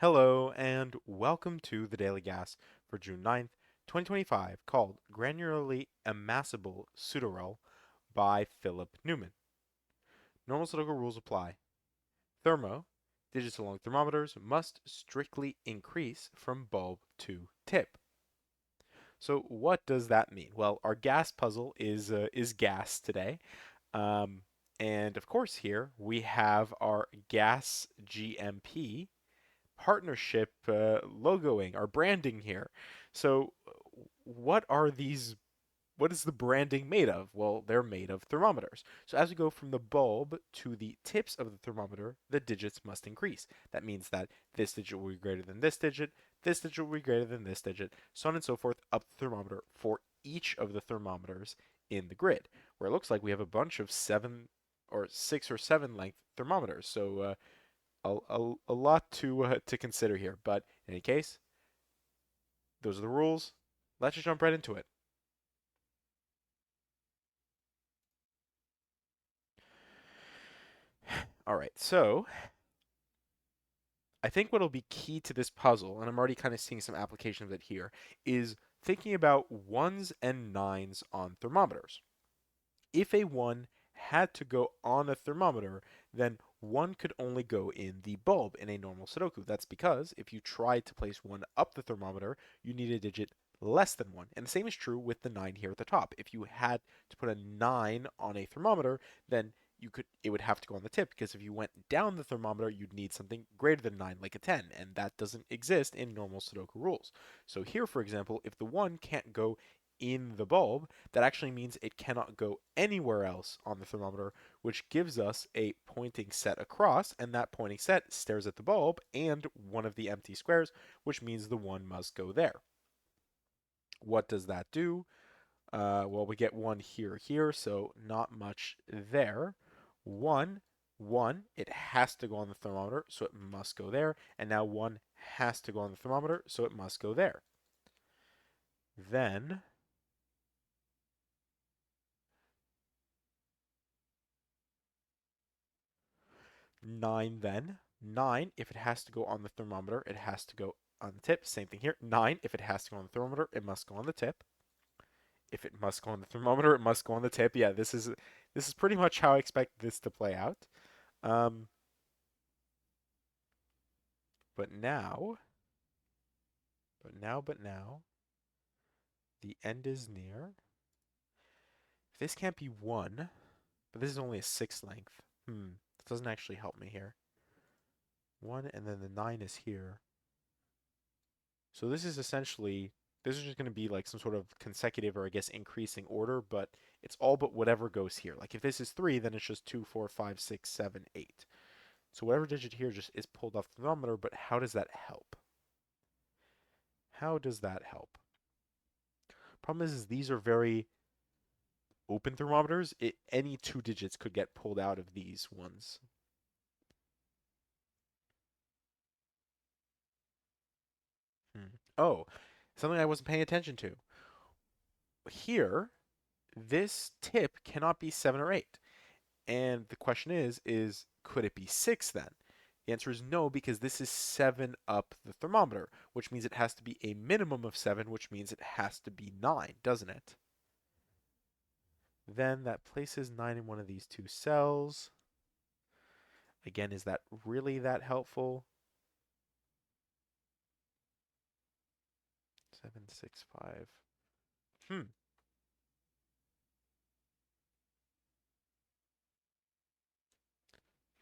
Hello, and welcome to the Daily Gas for June 9th, 2025, called Granularly Immassible Pseudoral by Philip Newman. Normal Sudoku rules apply. Thermo, digits along thermometers, must strictly increase from bulb to tip. So what does that mean? Well, our gas puzzle is gas today. Um, and of course here we have our gas GMP partnership logoing, our branding here. So, what are these? What is the branding made of? Well, they're made of thermometers. So as we go from the bulb to the tips of the thermometer, the digits must increase. That means that this digit will be greater than this digit will be greater than this digit, so on and so forth up the thermometer for each of the thermometers in the grid. Where it looks like we have a bunch of 6 or 7 length thermometers. So a lot to consider here. But in any case, those are the rules. Let's just jump right into it. All right, so I think what'll be key to this puzzle, and I'm already kind of seeing some application of it here, is thinking about ones and nines on thermometers. If a 1 had to go on a thermometer, then 1 could only go in the bulb in a normal Sudoku. That's because if you tried to place 1 up the thermometer, you need a digit less than 1. And the same is true with the 9 here at the top. If you had to put a 9 on a thermometer, then it would have to go on the tip, because if you went down the thermometer, you'd need something greater than 9, like a 10, and that doesn't exist in normal Sudoku rules. So here, for example, if the 1 can't go in the bulb, that actually means it cannot go anywhere else on the thermometer, which gives us a pointing set across, and that pointing set stares at the bulb and one of the empty squares, which means the 1 must go there. What does that do? Well, we get 1 here, here, so not much there. 1, 1, it has to go on the thermometer, so it must go there, and now 1 has to go on the thermometer, so it must go there. Then 9 then. 9, if it has to go on the thermometer, it has to go on the tip. Same thing here. 9, if it has to go on the thermometer, it must go on the tip. If it must go on the thermometer, it must go on the tip. Yeah, this is pretty much how I expect this to play out. Um, but now, but now, the end is near. If this can't be 1, but this is only a 6 length. That doesn't actually help me here. 1, and then the 9 is here. So this is just going to be like some sort of consecutive, or I guess increasing order, but it's all but whatever goes here. Like if this is 3, then it's just 2, 4, 5, 6, 7, 8. So whatever digit here just is pulled off the thermometer, but how does that help? How does that help? Problem is these are very open thermometers. Any 2 digits could get pulled out of these ones. Oh, something I wasn't paying attention to. Here, this tip cannot be 7 or 8. And the question is could it be 6 then? The answer is no, because this is 7 up the thermometer, which means it has to be a minimum of 7, which means it has to be 9, doesn't it? Then that places 9 in one of these 2 cells. Again, is that really that helpful? 7, 6, 5. Hmm.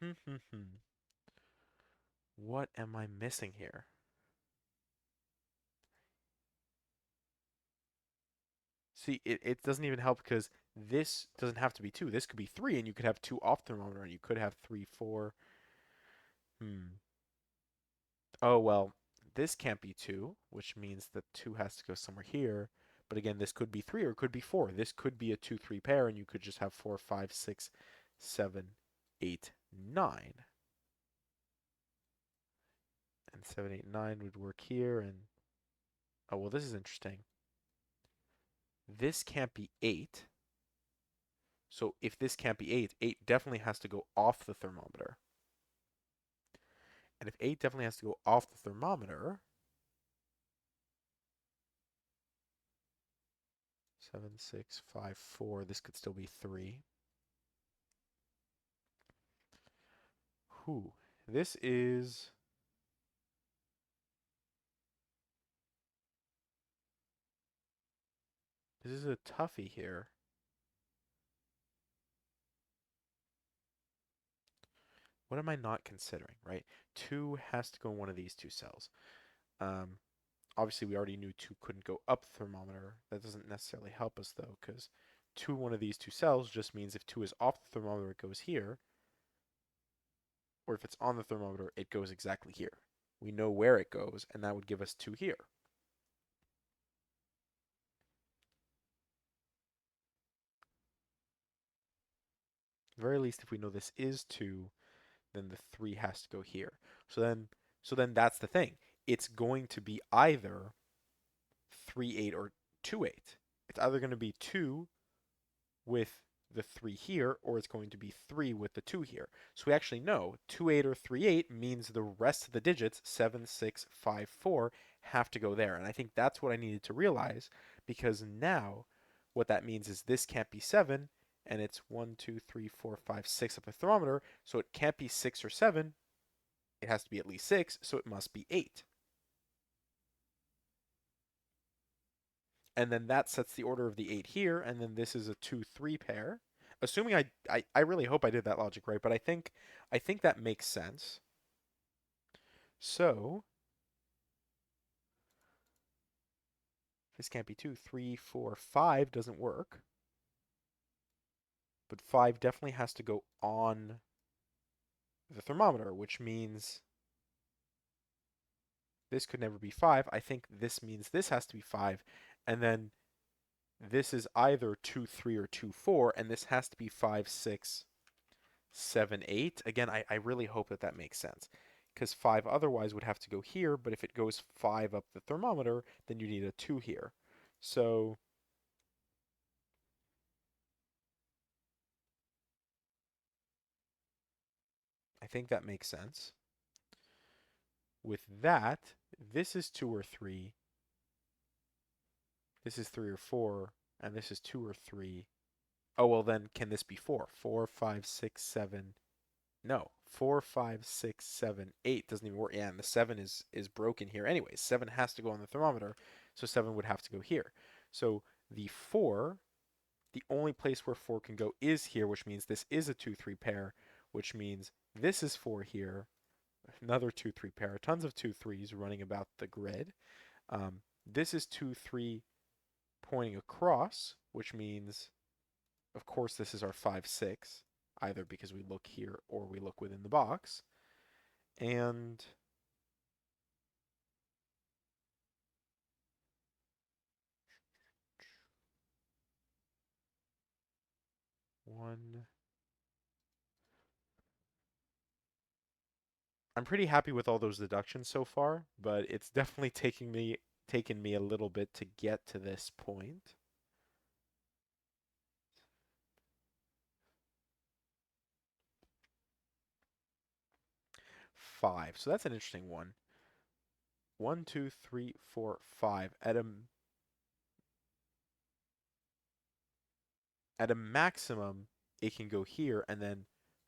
Hmm, hmm, hmm. What am I missing here? See, it doesn't even help, because this doesn't have to be 2. This could be 3, and you could have 2 off thermometer, and you could have 3, 4. Hmm. Oh, well, this can't be 2, which means that 2 has to go somewhere here. But again, this could be 3 or it could be 4. This could be a 2, 3 pair, and you could just have 4, 5, 6, 7, 8, 9. And 7, 8, 9 would work here. And oh, well, this is interesting. This can't be 8. So if this can't be 8, 8 definitely has to go off the thermometer. And if 8 definitely has to go off the thermometer, 7, 6, 5, 4, this could still be 3. Whew. This is this is a toughie here. What am I not considering, right? 2 has to go in one of these two cells. Um, Obviously, we already knew 2 couldn't go up the thermometer. That doesn't necessarily help us, though, because 2 one of these two cells just means if 2 is off the thermometer, it goes here, or if it's on the thermometer, it goes exactly here. We know where it goes, and that would give us 2 here. At the very least, if we know this is 2, then the 3 has to go here. So then, so then that's the thing. It's going to be either 3, 8, or 2, 8. It's either going to be 2 with the 3 here, or it's going to be 3 with the 2 here. So we actually know 2, 8, or 3, 8 means the rest of the digits, 7, 6, 5, 4, have to go there. And I think that's what I needed to realize, because now what that means is this can't be 7, and it's 1, 2, 3, 4, 5, 6 up a thermometer, so it can't be 6 or 7. It has to be at least 6, so it must be 8. And then that sets the order of the 8 here, and then this is a 2-3 pair. Assuming I really hope I did that logic right, but I think that makes sense. So this can't be 2, 3, 4, 5 doesn't work. But 5 definitely has to go on the thermometer, which means this could never be 5. I think this means this has to be 5. And then this is either 2, 3, or 2, 4, and this has to be 5, 6, 7, 8. Again, I really hope that that makes sense. Because 5 otherwise would have to go here, but if it goes 5 up the thermometer, then you need a 2 here. So I think that makes sense. With that, this is 2 or 3, this is 3 or 4, and this is 2 or 3. Oh, well, then can this be 4? 4, 5, 6, 7. No, 4, 5, 6, 7, 8 doesn't even work. Yeah, and the 7 is broken here anyways. 7 has to go on the thermometer, so 7 would have to go here. So the 4, the only place where 4 can go is here, which means this is a 2-3 pair, which means this is 4 here, another 2-3 pair, tons of 2-3s running about the grid. This is 2-3 pointing across, which means, of course, this is our 5-6, either because we look here or we look within the box. And one. I'm pretty happy with all those deductions so far, but it's definitely taken me a little bit to get to this point. 5. So that's an interesting one. 1, 2, 3, 4, 5. At a maximum, it can go here, and then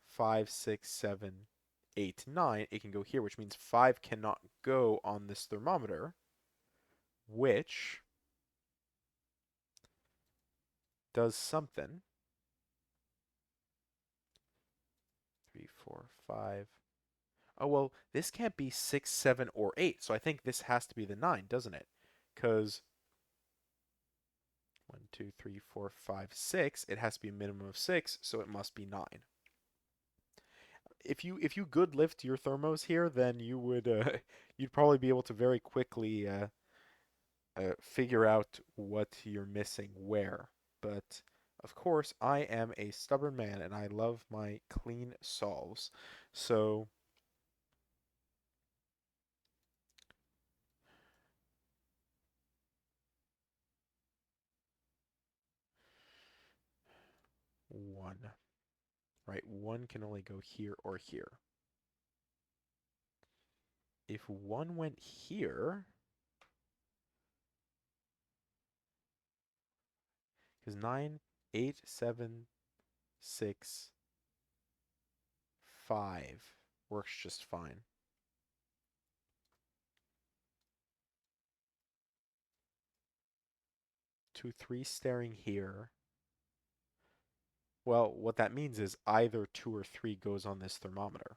5, 6, 7, 8, 9, it can go here, which means 5 cannot go on this thermometer, which does something. 3, 4, 5. Oh, well, this can't be 6, 7, or 8, so I think this has to be the 9, doesn't it? Because 1, 2, 3, 4, 5, 6, it has to be a minimum of 6, so it must be 9. If you good lift your thermos here, then you would you'd probably be able to very quickly figure out what you're missing where. But of course, I am a stubborn man and I love my clean solves. So one, right? One can only go here or here. if 1 went here, because 9, 8, 7, 6, 5 works just fine. 2, 3 staring here. Well, what that means is either 2 or 3 goes on this thermometer.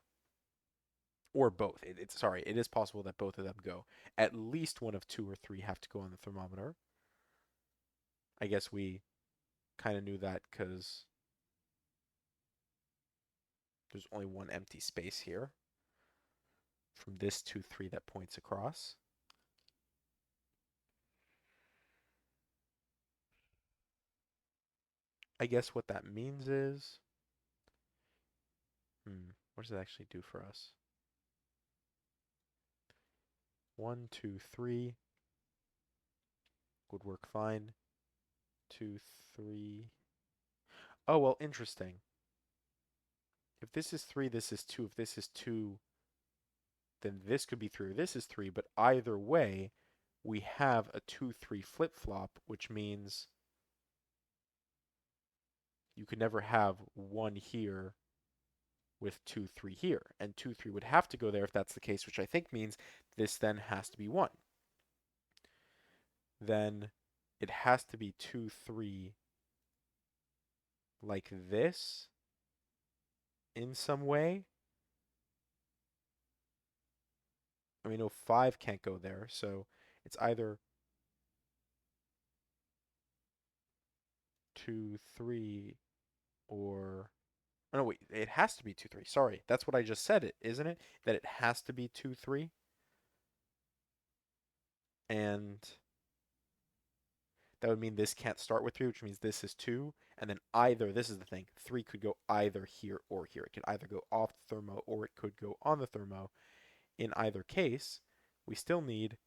Or both. Sorry, it is possible that both of them go. At least one of 2 or 3 have to go on the thermometer. I guess we kind of knew that because there's only one empty space here from this 2, 3 that points across. I guess what that means is, what does it actually do for us? 1, 2, 3 would work fine. 2, 3. Oh, well, interesting. If this is 3, this is 2. If this is 2, then this could be 3 or this is 3. But either way, we have a 2, 3 flip-flop, which means you could never have 1 here with 2, 3 here. And 2, 3 would have to go there if that's the case, which I think means this then has to be 1. Then it has to be 2, 3 like this in some way. I mean, no, 5 can't go there, so it's either 2, 3 or... Oh, no, wait, it has to be 2, 3. Sorry, that's what I just said, isn't it? That it has to be 2, 3. And that would mean this can't start with 3, which means this is 2. And then either, this is the thing, 3 could go either here or here. It could either go off the thermo or it could go on the thermo. In either case, we still need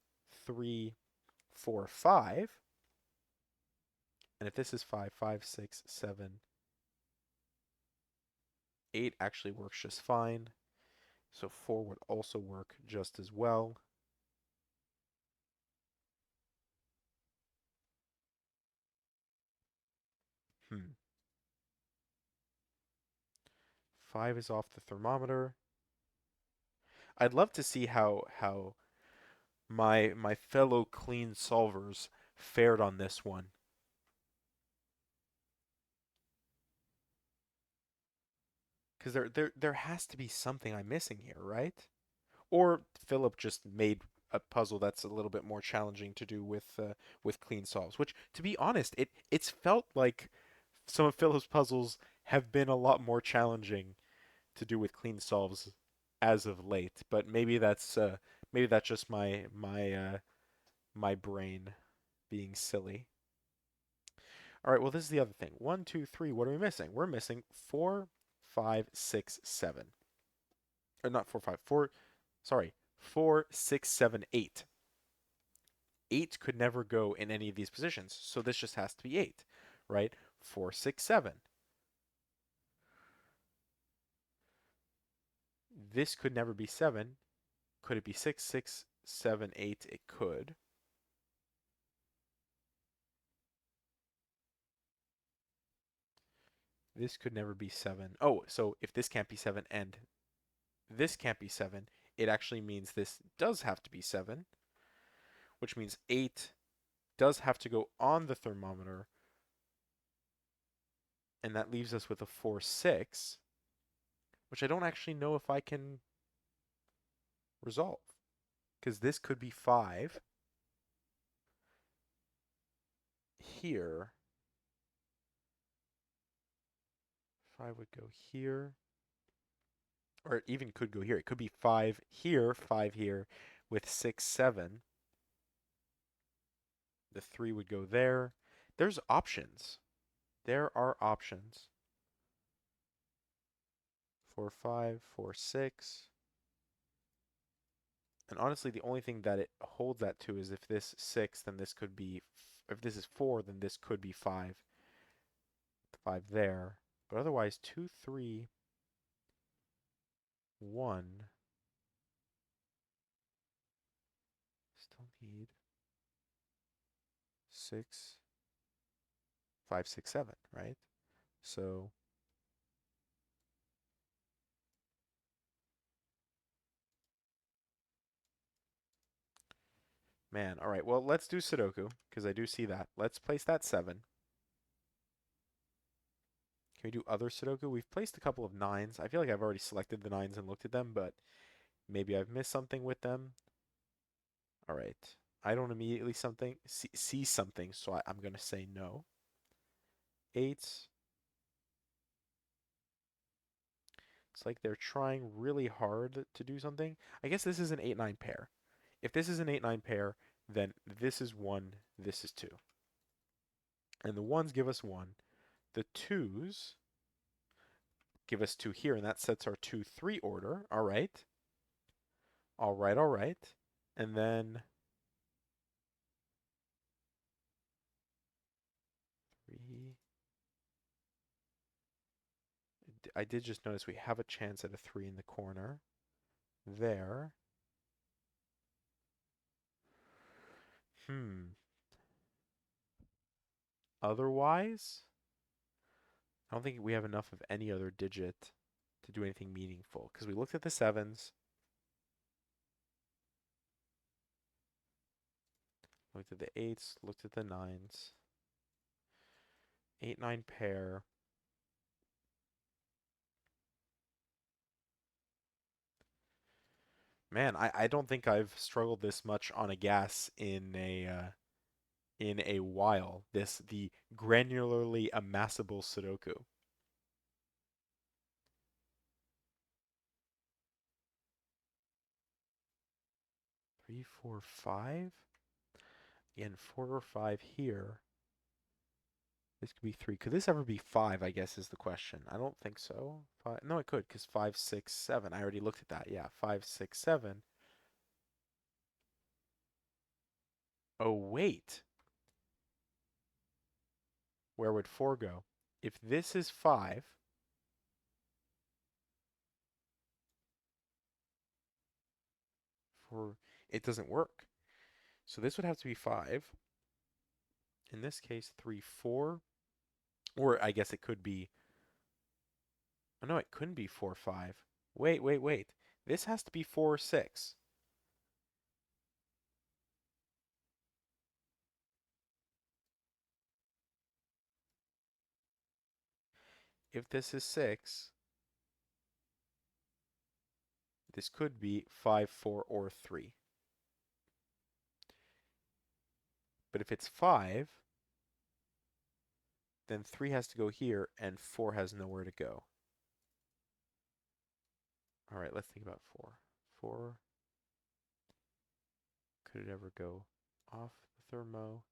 3, 4, 5. And if this is 5, 5, 6, 7, 8 actually works just fine. So 4 would also work just as well. Hmm. 5 is off the thermometer. I'd love to see how my fellow clean solvers fared on this one. Because there has to be something I'm missing here, right? Or Philip just made a puzzle that's a little bit more challenging to do with clean solves. Which, to be honest, it's felt like some of Philip's puzzles have been a lot more challenging to do with clean solves as of late. But maybe that's just my brain being silly. All right, well, this is the other thing. 1, 2, 3. What are we missing? We're missing 4, 5, 6, 7. Or not 4, 5. 4. Sorry, 4, 6, 7, 8. 8 could never go in any of these positions, so this just has to be 8, right? 4, 6, 7. This could never be 7. Could it be 6, 6, 7, 8? It could. This could never be 7. Oh, so if this can't be 7 and this can't be 7, it actually means this does have to be 7, which means 8 does have to go on the thermometer, and that leaves us with a 4, 6, which I don't actually know if I can resolve, because this could be 5 here. 5 would go here, or it even could go here. It could be 5 here, with 6, 7. The 3 would go there. There's options. There are options. 4, 5, 4, 6. And honestly, the only thing that it holds that to is if this 6, then this could be, if this is 4, then this could be 5. 5 there. But otherwise, 2, 3, 1. Still need 6, 5, 6, 7, right? So, man, all right. Well, let's do Sudoku because I do see that. Let's place that 7. Can we do other Sudoku? We've placed a couple of 9s. I feel like I've already selected the 9s and looked at them, but maybe I've missed something with them. All right. I don't immediately see something, so I'm going to say no. 8s. It's like they're trying really hard to do something. I guess this is an 8-9 pair. If this is an 8-9 pair, then this is 1, this is 2. And the 1s give us 1. The 2s give us 2 here, and that sets our 2-3 order. All right. All right, all right. And then 3. I did just notice we have a chance at a 3 in the corner. There. Hmm. Otherwise, I don't think we have enough of any other digit to do anything meaningful because we looked at the 7s, looked at the 8s, looked at the 9s. 8-9 pair. Man, I don't think I've struggled this much on a gas in a while. The granularly amassable Sudoku. 3, 4, 5. Again, 4 or 5 here. This could be 3. Could this ever be 5, I guess, is the question. I don't think so. 5, no, it could, because 5, 6, 7. I already looked at that. Yeah, 5, 6, 7. Oh, wait. Where would 4 go? If this is 5, 4, it doesn't work. So this would have to be 5. In this case, 3, 4. Or I guess it could be. Oh, no, it couldn't be 4, 5. Wait, wait, wait. This has to be 4, 6. If this is 6, this could be 5, 4, or 3. But if it's 5, then 3 has to go here, and 4 has nowhere to go. All right, let's think about 4. 4, could it ever go off the thermo?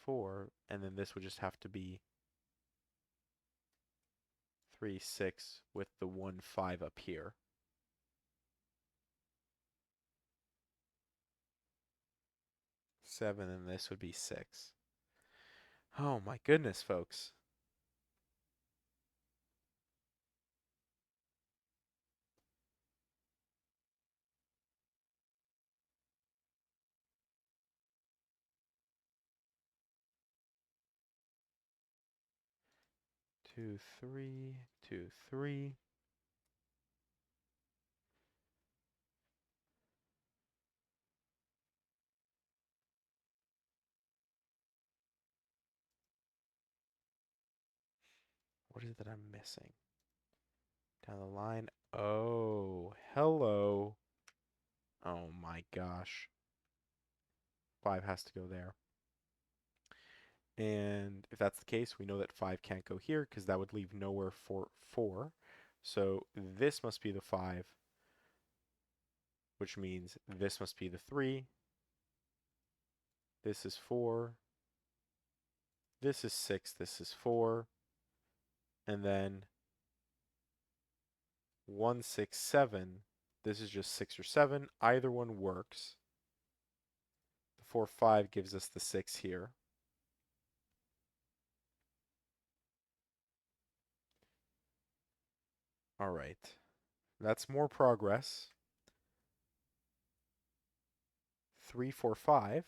4, and then this would just have to be 3, 6 with the 1, 5 up here. 7, and this would be 6. Oh my goodness, folks. 2, 3, 2, 3. What is it that I'm missing? Down the line. Oh, hello. Oh my gosh. 5 has to go there. And if that's the case, we know that 5 can't go here because that would leave nowhere for 4. So this must be the 5, which means this must be the 3. This is 4. This is 6. This is 4. And then 1, 6, 7. This is just 6 or 7. Either one works. The 4, 5 gives us the 6 here. All right. That's more progress. 3, 4, 5.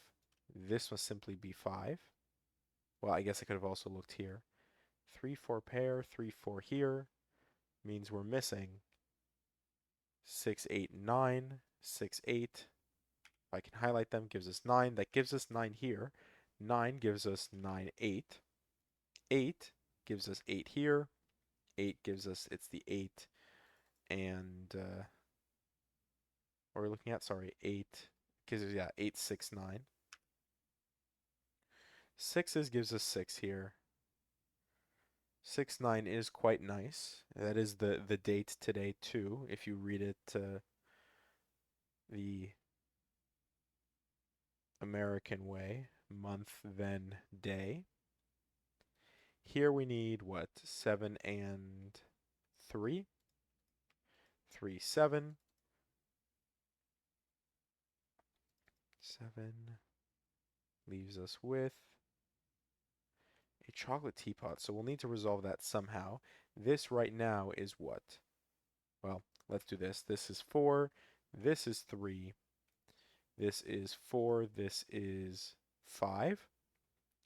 This must simply be 5. Well, I guess I could have also looked here. 3, 4 pair, 3, 4 here means we're missing 6, 8, 9, 6, 8. If I can highlight them, gives us 9. That gives us 9 here. 9 gives us 9, 8. 8 gives us 8 here. 8 gives us, it's the 8 and what are we looking at? Sorry, 8 gives us, yeah, 8, 6, 9. 6s gives us 6 here. 6, 9 is quite nice. That is the date today too, if you read it the American way, month then day. Here we need what? 7 and 3. 3, 7. 7 leaves us with a chocolate teapot. So we'll need to resolve that somehow. This right now is what? Well, let's do this. This is 4. This is 3. This is 4. This is 5.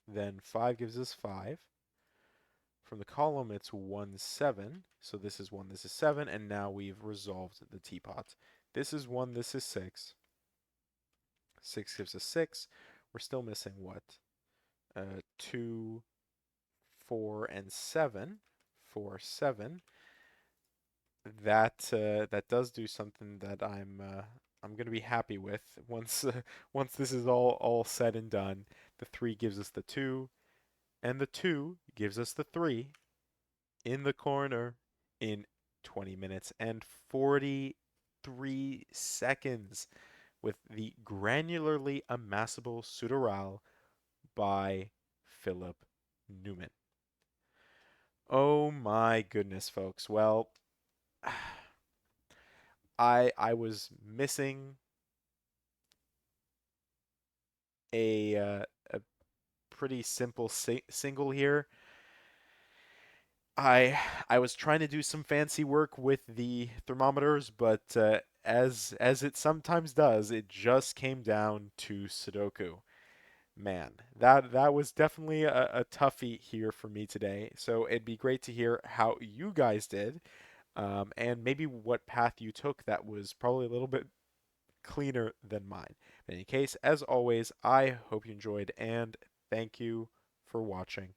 Then 5 gives us 5. From the column, it's 1, 7. So this is 1, this is 7. And now we've resolved the teapot. This is 1, this is 6. 6 gives us 6. We're still missing what? 2, 4, and 7. 4, 7. That does do something that I'm gonna be happy with once once this is all said and done. The 3 gives us the 2, and the 2 gives us the 3 in the corner in 20 minutes and 43 seconds with the granularly amassable pseudoral by Philip Newman. Oh my goodness, folks. Well, I was missing a pretty simple single here. I was trying to do some fancy work with the thermometers, but as it sometimes does, it just came down to Sudoku. Man, that was definitely a toughie here for me today. So it'd be great to hear how you guys did, and maybe what path you took that was probably a little bit cleaner than mine. In any case, as always, I hope you enjoyed and thank you for watching.